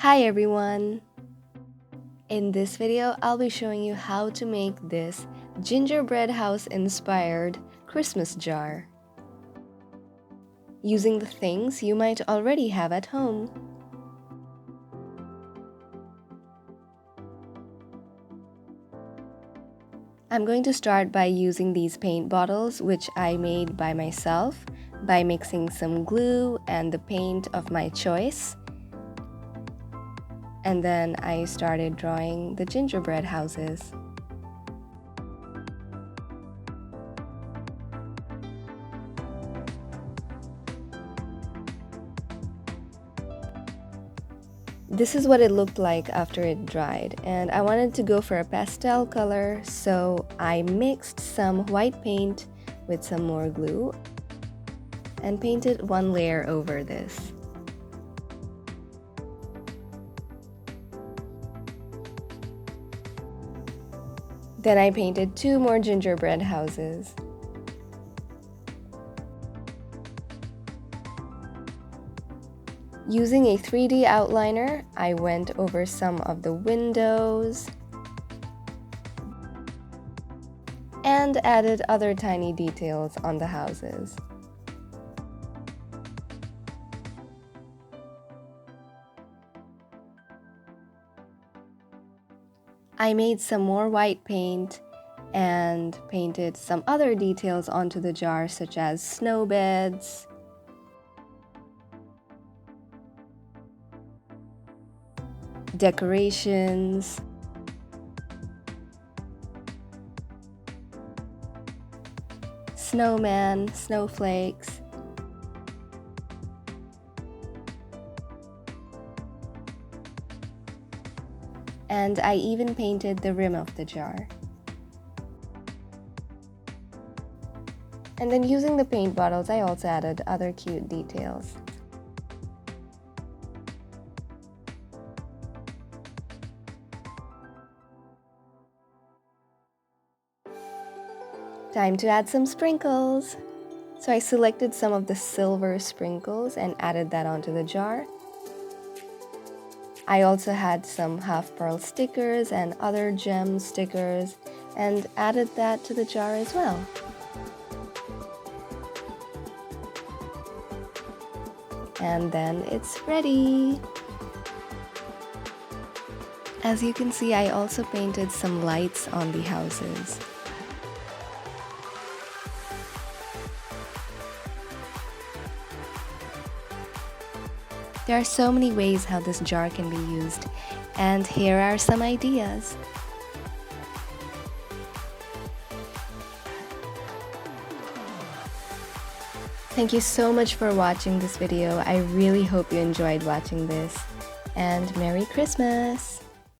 Hi everyone! In this video, I'll be showing you how to make this gingerbread house inspired Christmas jar using the things you might already have at home. I'm going to start by using these paint bottles, which I made by myself by mixing some glue and the paint of my choice. And then I started drawing the gingerbread houses. This is what it looked like after it dried, and I wanted to go for a pastel color, so I mixed some white paint with some more glue and painted one layer over this. Then I painted two more gingerbread houses. Using a 3D outliner, I went over some of the windows and added other tiny details on the houses. I made some more white paint and painted some other details onto the jar, such as snow beds, decorations, snowman, snowflakes, and I even painted the rim of the jar. And then using the paint bottles, I also added other cute details. Time to add some sprinkles! So I selected some of the silver sprinkles and added that onto the jar. I also had some half pearl stickers and other gem stickers and added that to the jar as well. And then it's ready! As you can see, I also painted some lights on the houses. There are so many ways how this jar can be used, and here are some ideas. Thank you so much for watching this video. I really hope you enjoyed watching this, and Merry Christmas!